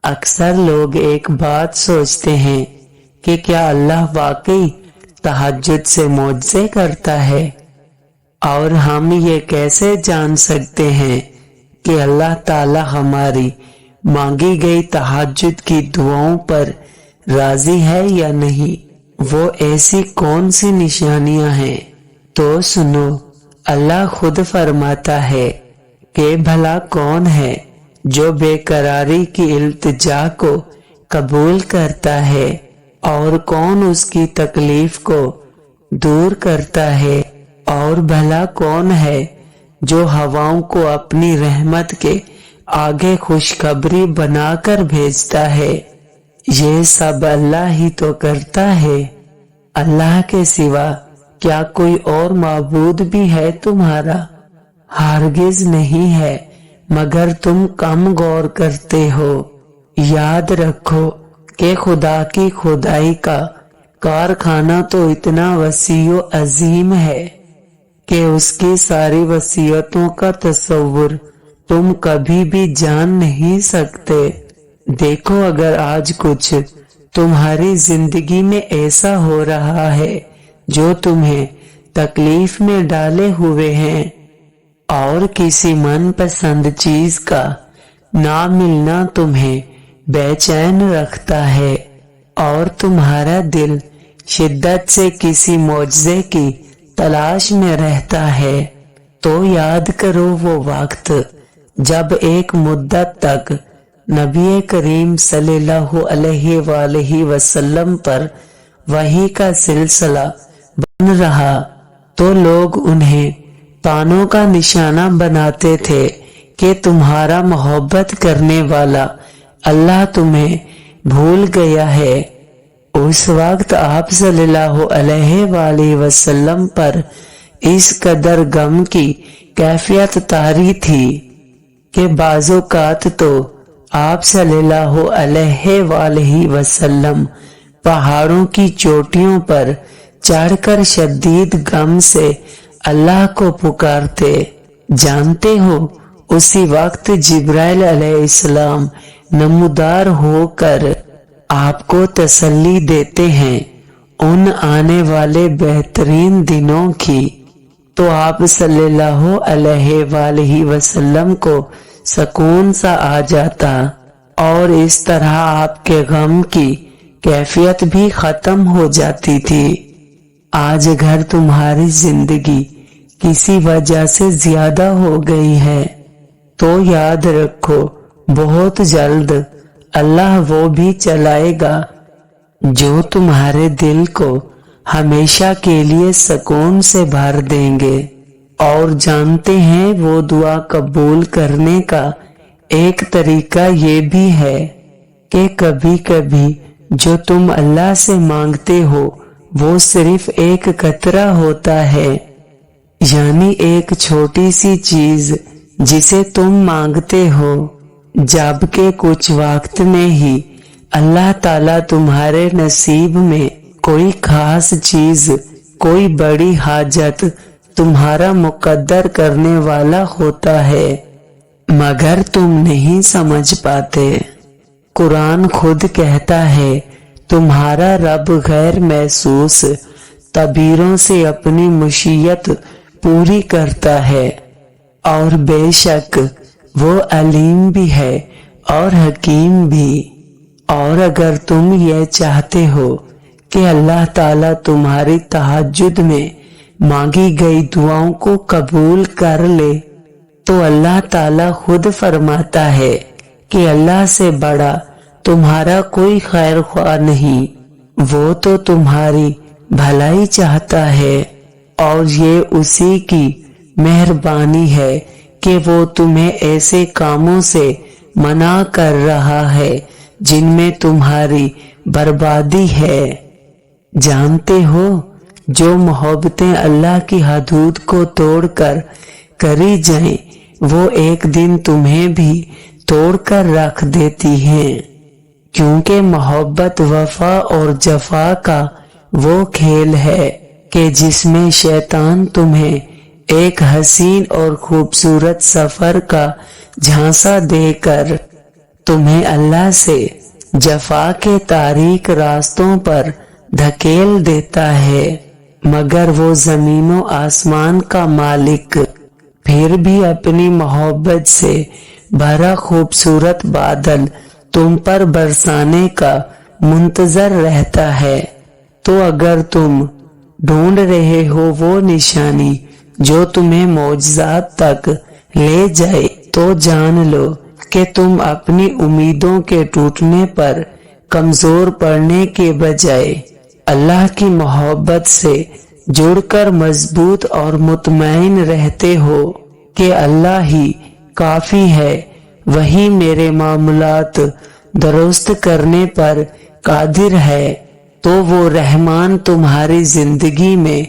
अक्सर लोग एक बात सोचते हैं कि क्या अल्लाह वाकई तहज्जुद से मोज़े करता है, और हम ये कैसे जान सकते हैं कि अल्लाह ताला हमारी मांगी गई तहज्जुद की दुआओं पर राजी है या नहीं। वो ऐसी कौन सी निशानियां हैं? तो सुनो, अल्लाह खुद फरमाता है कि भला कौन है जो बेकरारी की इल्तिजा को कबूल करता है, और कौन उसकी तकलीफ को दूर करता है, और भला कौन है जो हवाओं को अपनी रहमत के आगे खुशखबरी बनाकर भेजता है। ये सब अल्लाह ही तो करता है। अल्लाह के सिवा क्या कोई और माबूद भी है तुम्हारा? हरगिज नहीं है, मगर तुम कम गौर करते हो। याद रखो कि खुदा की खुदाई का कारखाना तो इतना वसीओ अजीम है कि उसकी सारी वसीयतों का तस्वुर तुम कभी भी जान नहीं सकते। देखो, अगर आज कुछ तुम्हारी जिंदगी में ऐसा हो रहा है जो तुम्हें तकलीफ में डाले हुए हैं, और किसी मनपसंद चीज का ना मिलना तुम्हें बेचैन रखता है, और तुम्हारा दिल शिद्दत से किसी मौजज़े की तलाश में रहता है, तो याद करो वो वक्त जब एक मुद्दत तक नबी करीम सल्लल्लाहु अलैहि वसल्लम पर वही का सिलसिला बन रहा, तो लोग उन्हें तानों का निशाना बनाते थे कि तुम्हारा मोहब्बत करने वाला अल्लाह तुम्हें भूल गया है। उस वक्त आप सल्लल्लाहु अलैहि वसल्लम पर इस कदर गम की कैफियत तारी थी कि बाज़ोकात तो आप सल्लल्लाहु अलैहि वसल्लम पहाड़ों की चोटियों पर चढ़कर शदीद गम से अल्लाह को पुकारते। जानते हो, उसी वक्त जिब्राइल अलैहिस्सलाम नमूदार होकर आपको तसल्ली देते हैं उन आने वाले बेहतरीन दिनों की। तो आप सल्लल्लाहु अलैहि वसल्लम को सुकून सा आ जाता, और इस तरह आपके गम की कैफियत भी खत्म हो जाती थी। आज अगर तुम्हारी जिंदगी किसी वजह से ज्यादा हो गई है, तो याद रखो बहुत जल्द अल्लाह वो भी चलाएगा जो तुम्हारे दिल को हमेशा के लिए सुकून से भर देंगे। और जानते हैं, वो दुआ कबूल करने का एक तरीका ये भी है कि कभी कभी जो तुम अल्लाह से मांगते हो वो सिर्फ एक कतरा होता है, यानी एक छोटी सी चीज जिसे तुम मांगते हो, जबकि कुछ वक्त में ही अल्लाह ताला तुम्हारे नसीब में कोई खास चीज, कोई बड़ी हाजत तुम्हारा मुकद्दर करने वाला होता है, मगर तुम नहीं समझ पाते। कुरान खुद कहता है, तुम्हारा रब गैर महसूस तबीरों से अपनी मशीयत पूरी करता है, और बेशक वो अलीम भी है और हकीम भी। और अगर तुम ये चाहते हो कि अल्लाह ताला तुम्हारी तहज्जुद में मांगी गई दुआओं को कबूल कर ले, तो अल्लाह ताला खुद फरमाता है कि अल्लाह से बड़ा तुम्हारा कोई खैर ख्वाह नहीं। वो तो तुम्हारी भलाई चाहता है, और ये उसी की मेहरबानी है कि वो तुम्हें ऐसे कामों से मना कर रहा है जिनमें तुम्हारी बर्बादी है। जानते हो, जो मोहब्बतें अल्लाह की हदूद को तोड़कर करी जाएं, वो एक दिन तुम्हें भी तोड़कर रख देती हैं, क्योंकि मोहब्बत वफा और जफा का वो खेल है कि जिसमें शैतान तुम्हें एक हसीन और खूबसूरत सफर का झांसा देकर تمہیں اللہ سے جفا کے تاریک راستوں پر دھکیل دیتا ہے، مگر وہ زمین و آسمان کا مالک پھر بھی اپنی محبت سے بھرا خوبصورت بادل تم پر برسانے کا منتظر رہتا ہے۔ تو اگر تم ڈھونڈ رہے ہو وہ نشانی جو تمہیں معجزات تک لے جائے، تو جان لو کہ تم اپنی امیدوں کے ٹوٹنے پر کمزور پڑنے کے بجائے اللہ کی محبت سے جڑ کر مضبوط اور مطمئن رہتے ہو کہ اللہ ہی کافی ہے، وہی میرے معاملات درست کرنے پر قادر ہے۔ تو وہ رحمان تمہاری زندگی میں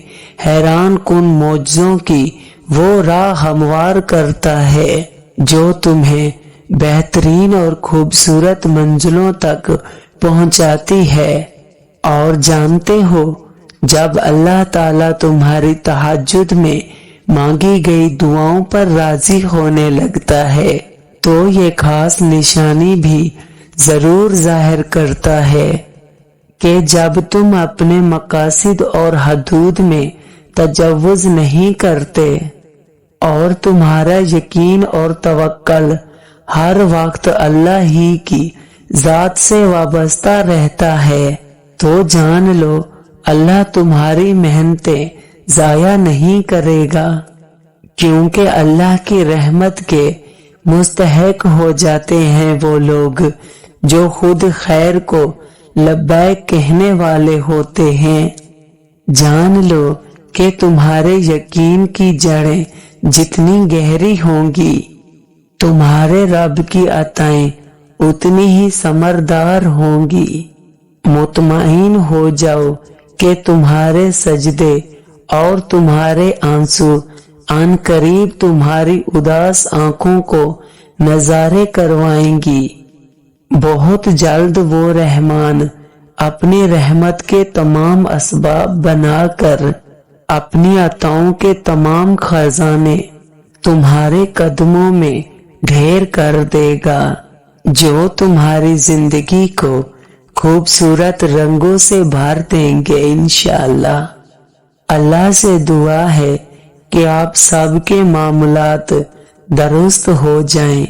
حیران کن معجزوں کی وہ راہ ہموار کرتا ہے جو تمہیں بہترین اور خوبصورت منزلوں تک پہنچاتی ہے۔ اور جانتے ہو جب اللہ تعالیٰ تمہاری تہجد میں مانگی گئی دعاؤں پر راضی ہونے لگتا ہے تو یہ خاص نشانی بھی ضرور ظاہر کرتا ہے کہ جب تم اپنے مقاصد اور حدود میں تجاوز نہیں کرتے اور تمہارا یقین اور توکل ہر وقت اللہ ہی کی ذات سے وابستہ رہتا ہے، تو جان لو اللہ تمہاری محنتیں ضائع نہیں کرے گا، کیونکہ اللہ کی رحمت کے مستحق ہو جاتے ہیں وہ لوگ جو خود خیر کو لبیک کہنے والے ہوتے ہیں۔ جان لو کہ تمہارے یقین کی جڑیں جتنی گہری ہوں گی، تمہارے رب کی عطائیں اتنی ہی ثمردار ہوں گی۔ مطمئن ہو جاؤ کہ تمہارے سجدے اور تمہارے آنسو ان قریب تمہاری اداس آنکھوں کو نظارے کروائیں گی۔ بہت جلد وہ رحمان اپنی رحمت کے تمام اسباب بنا کر اپنی عطاؤں کے تمام خزانے تمہارے قدموں میں ڈھیر کر دے گا، جو تمہاری زندگی کو خوبصورت رنگوں سے بھر دیں گے انشاءاللہ۔ اللہ سے دعا ہے کہ آپ سب کے معاملات درست ہو جائیں۔